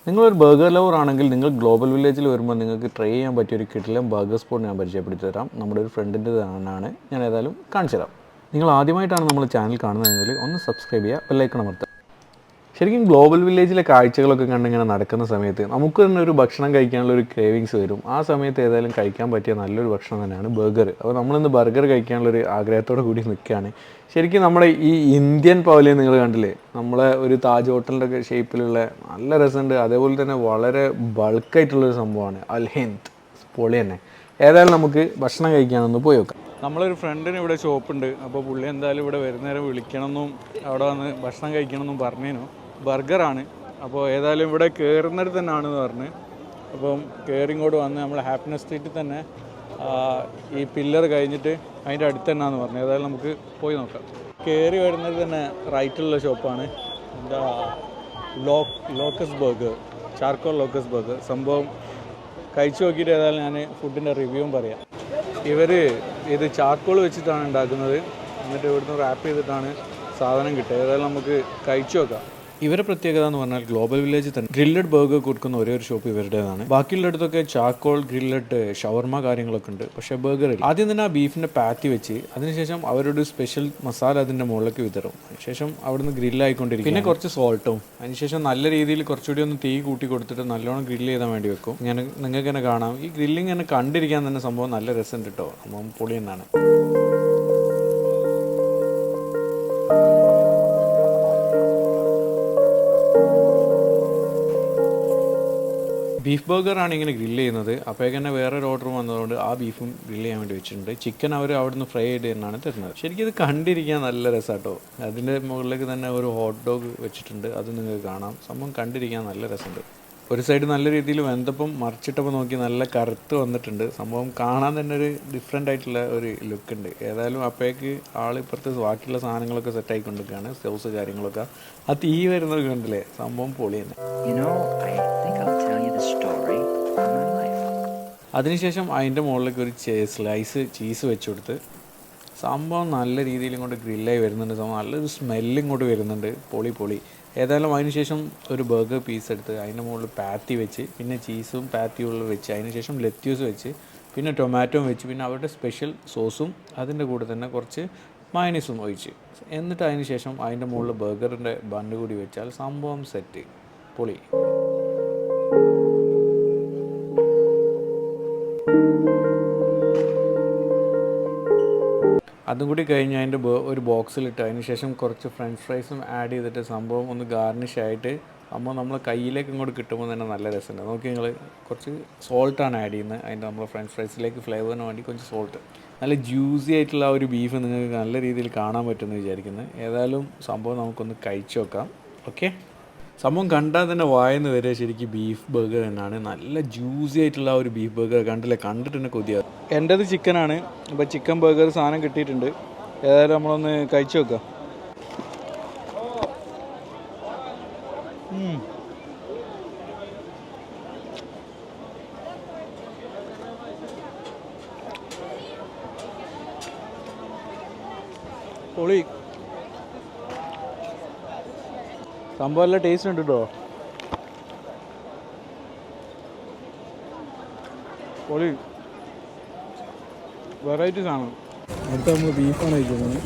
നിങ്ങളൊരു burger lover ആണെങ്കിൽ നിങ്ങൾ ഗ്ലോബൽ വില്ലേജിൽ വരുമ്പോൾ നിങ്ങൾക്ക് ട്രൈ ചെയ്യാൻ പറ്റിയ ഒരു കിടിലൻ ബർഗർ സ്പോട്ട് ഞാൻ പരിചയപ്പെടുത്തി തരാം. നമ്മുടെ ഒരു ഫ്രണ്ടിൻ്റെ ആണ്. ഞാൻ ഏതായാലും കാണിച്ചു തരാം. നിങ്ങൾ ആദ്യമായിട്ടാണ് നമ്മൾ ചാനൽ കാണുന്നതെങ്കിൽ ഒന്ന് സബ്സ്ക്രൈബ് ചെയ്യുക, ബെല്ലൈക്കൺ അമർത്തുക. ശരിക്കും ഗ്ലോബൽ വില്ലേജിലെ കാഴ്ചകളൊക്കെ കണ്ടിങ്ങനെ നടക്കുന്ന സമയത്ത് നമുക്ക് തന്നെ ഒരു ഭക്ഷണം കഴിക്കാനുള്ള ഒരു ക്രേവിങ്സ് വരും. ആ സമയത്ത് ഏതായാലും കഴിക്കാൻ പറ്റിയ നല്ലൊരു ഭക്ഷണം തന്നെയാണ് ബർഗർ. അപ്പോൾ നമ്മളിന്ന് ബർഗർ കഴിക്കാനുള്ളൊരു ആഗ്രഹത്തോടെ കൂടി നിൽക്കുകയാണ്. ശരിക്കും നമ്മുടെ ഈ ഇന്ത്യൻ പവലിയൻ നിങ്ങൾ കണ്ടില്ലേ, നമ്മളെ ഒരു താജ് ഹോട്ടലിൻ്റെ ഒക്കെ ഷേപ്പിലുള്ള നല്ല രസമുണ്ട്. അതേപോലെ തന്നെ വളരെ ബൾക്കായിട്ടുള്ളൊരു സംഭവമാണ് അൽ ഹിന്ദ്. പൊളി തന്നെ. ഏതായാലും നമുക്ക് ഭക്ഷണം കഴിക്കാനൊന്ന് പോയി നോക്കാം. നമ്മളൊരു ഫ്രണ്ടിന് ഇവിടെ ഷോപ്പുണ്ട്. അപ്പോൾ പുള്ളി എന്തായാലും ഇവിടെ വരുന്നേരം വിളിക്കണമെന്നും അവിടെ വന്ന് ഭക്ഷണം കഴിക്കണമെന്നും പറഞ്ഞേനു. ബർഗറാണ്. അപ്പോൾ ഏതായാലും ഇവിടെ കയറുന്നിടത്ത് തന്നെയാണെന്ന് പറഞ്ഞ്. അപ്പം കയറിങ്ങോട്ട് വന്ന് നമ്മൾ ഹാപ്പിനെസ് സ്ട്രീറ്റിൽ തന്നെ ഈ പില്ലർ കഴിഞ്ഞിട്ട് അതിൻ്റെ അടുത്ത് തന്നെയാണെന്ന് പറഞ്ഞു. ഏതായാലും നമുക്ക് പോയി നോക്കാം. കയറി വരുന്നത് തന്നെ റൈറ്റിലുള്ള ഷോപ്പാണ്. എന്താ locus burger, charcoal locus burger. സംഭവം കഴിച്ചു നോക്കിയിട്ട് ഏതായാലും ഞാൻ ഫുഡിൻ്റെ റിവ്യൂവും പറയാം. ഇവർ ഇത് ചാർക്കോൾ വെച്ചിട്ടാണ് ഉണ്ടാക്കുന്നത്. എന്നിട്ട് ഇവിടുന്ന് റാപ്പ് ചെയ്തിട്ടാണ് സാധനം കിട്ടുക. ഏതായാലും നമുക്ക് കഴിച്ചു നോക്കാം. ഇവരെ പ്രത്യേകത എന്ന് പറഞ്ഞാൽ ഗ്ലോബൽ വില്ലേജിൽ തന്നെ ഗ്രില്ലഡ് ബർഗർ കൊടുക്കുന്ന ഒരേ ഒരു ഷോപ്പ് ഇവരുടേതാണ്. ബാക്കിയുള്ളിടത്തൊക്കെ ചാർക്കോൾ, ഗ്രില്ലഡ്, ഷവർമ കാര്യങ്ങളൊക്കെ ഉണ്ട്. പക്ഷേ ബർഗറിൽ ആദ്യം തന്നെ ആ ബീഫിൻ്റെ പാറ്റി വെച്ച് അതിനുശേഷം അവരുടെ സ്പെഷ്യൽ മസാല അതിൻ്റെ മുകളിലേക്ക് വിതറും. അതിനുശേഷം അവിടുന്ന് ഗ്രില്ലായിക്കൊണ്ടിരിക്കും. പിന്നെ കുറച്ച് സോൾട്ടും. അതിനുശേഷം നല്ല രീതിയിൽ കുറച്ചുകൂടി ഒന്ന് തീ കൂട്ടി കൊടുത്തിട്ട് നല്ലോണം ഗ്രില്ല് ചെയ്താൽ വേണ്ടി വെക്കും. ഞാൻ നിങ്ങൾക്ക് തന്നെ കാണാം. ഈ ഗ്രില്ലിങ് തന്നെ കണ്ടിരിക്കാൻ തന്നെ സംഭവം നല്ല രസമുണ്ട് കേട്ടോ. സംഭവം പൊളി തന്നെയാണ്. ബീഫ് ബർഗറാണ് ഇങ്ങനെ ഗ്രില്ല് ചെയ്യുന്നത്. അപ്പോഴേക്ക് തന്നെ വേറൊരു ഓർഡർ വന്നതുകൊണ്ട് ആ ബീഫും ഗ്രില്ല് ചെയ്യാൻ വേണ്ടി വെച്ചിട്ടുണ്ട്. ചിക്കൻ അവർ അവിടുന്ന് ഫ്രൈ ചെയ്ത് തന്നെയാണ് തരുന്നത്. ശരിക്കും ഇത് കണ്ടിരിക്കാൻ നല്ല രസമാട്ടോ. അതിൻ്റെ മുകളിലേക്ക് തന്നെ ഒരു ഹോട്ട് ഡോഗ് വെച്ചിട്ടുണ്ട്. അത് നിങ്ങൾക്ക് കാണാം. സംഭവം കണ്ടിരിക്കാൻ നല്ല രസമുണ്ട്. ഒരു സൈഡ് നല്ല രീതിയിൽ വെന്തപ്പം മറിച്ചിട്ടപ്പോൾ നോക്കി നല്ല കറുത്ത് വന്നിട്ടുണ്ട്. സംഭവം കാണാൻ തന്നെ ഒരു ഡിഫറെൻ്റ് ആയിട്ടുള്ള ഒരു ലുക്ക് ഉണ്ട്. ഏതായാലും അപ്പോഴേക്ക് ആളിപ്പുറത്ത് ബാക്കിയുള്ള സാധനങ്ങളൊക്കെ സെറ്റ് ആയിക്കൊണ്ടിരിക്കുകയാണ്. സോസ് കാര്യങ്ങളൊക്കെ ആ തീ വരുന്നത് കണ്ടില്ലേ, സംഭവം പൊളി തന്നെ. അതിനുശേഷം അതിൻ്റെ മുകളിലേക്ക് ഒരു സ്ലൈസ് ചീസ് വെച്ച് കൊടുത്ത് സംഭവം നല്ല രീതിയിൽ ഇങ്ങോട്ട് ഗ്രില്ലായി വരുന്നുണ്ട്. സംഭവം നല്ലൊരു സ്മെല്ല് ഇങ്ങോട്ട് വരുന്നുണ്ട്. പൊളി. ഏതായാലും അതിനുശേഷം ഒരു ബർഗർ പീസ് എടുത്ത് അതിൻ്റെ മുകളിൽ പാറ്റി വെച്ച് പിന്നെ ചീസും പാറ്റിയുള്ള വെച്ച് അതിനുശേഷം ലെറ്റ്യൂസ് വെച്ച് പിന്നെ ടൊമാറ്റോയും വെച്ച് പിന്നെ അവരുടെ സ്പെഷ്യൽ സോസും അതിൻ്റെ കൂടെ തന്നെ കുറച്ച് മയണീസും ഒഴിച്ച് എന്നിട്ട് അതിനുശേഷം അതിൻ്റെ മുകളിൽ ബർഗറിൻ്റെ ബണ്ണ് കൂടി വെച്ചാൽ സംഭവം സെറ്റ്. പൊളി. അതും കൂടി കഴിഞ്ഞ് അതിൻ്റെ ഒരു ബോക്സിലിട്ട് അതിന് ശേഷം കുറച്ച് ഫ്രഞ്ച് ഫ്രൈസും ആഡ് ചെയ്തിട്ട് സംഭവം ഒന്ന് ഗാർണിഷ് ആയിട്ട് സംഭവം നമ്മളെ കയ്യിലേക്ക് ഇങ്ങോട്ട് കിട്ടുമ്പോൾ തന്നെ നല്ല രസമുണ്ട്. നോക്കി നിങ്ങൾ കുറച്ച് സോൾട്ടാണ് ആഡ് ചെയ്യുന്നത്. അതിൻ്റെ നമ്മൾ ഫ്രഞ്ച് ഫ്രൈസിലേക്ക് ഫ്ലേവറിന് വേണ്ടി കുറച്ച് സോൾട്ട്. നല്ല ജ്യൂസി ആയിട്ടുള്ള ആ ഒരു ബീഫ് നിങ്ങൾക്ക് നല്ല രീതിയിൽ കാണാൻ പറ്റുമെന്ന് വിചാരിക്കുന്നത്. ഏതായാലും സംഭവം നമുക്കൊന്ന് കഴിച്ചു നോക്കാം. ഓക്കെ. സംഭവം കണ്ടാൽ തന്നെ വായെന്ന് വരെ ശരിക്കും ബീഫ് ബർഗർ തന്നെയാണ്. നല്ല ജ്യൂസി ആയിട്ടുള്ള ആ ഒരു ബീഫ് ബർഗർ കണ്ടിട്ട് തന്നെ കൊതിയാകും. എൻ്റേത് ചിക്കനാണ്. അപ്പോൾ ചിക്കൻ ബർഗർ സാധനം കിട്ടിയിട്ടുണ്ട്. ഏതായാലും നമ്മളൊന്ന് കഴിച്ചു നോക്കാം. പൊളി. സംഭവം നല്ല ടേസ്റ്റ് ഉണ്ട് കേട്ടോ. പൊളി വെറൈറ്റി സാധനം. അടുത്ത നമ്മൾ ബീഫാണ് കഴിക്കുന്നത്.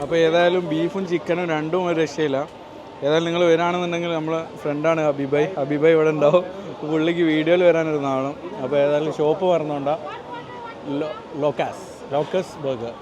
അപ്പോൾ ഏതായാലും ബീഫും ചിക്കനും രണ്ടും ഒരു രക്ഷയില്ല. ഏതായാലും നിങ്ങൾ വരാണെന്നുണ്ടെങ്കിൽ നമ്മളെ ഫ്രണ്ടാണ് ഹബീബായ് ഇവിടെ ഉണ്ടാവും. പുള്ളിക്ക് വീഡിയോയിൽ വരാനൊരു നാളും. അപ്പോൾ ഏതായാലും ഷോപ്പ് പറഞ്ഞോണ്ടാ ലോക്കസ് ബർഗർ.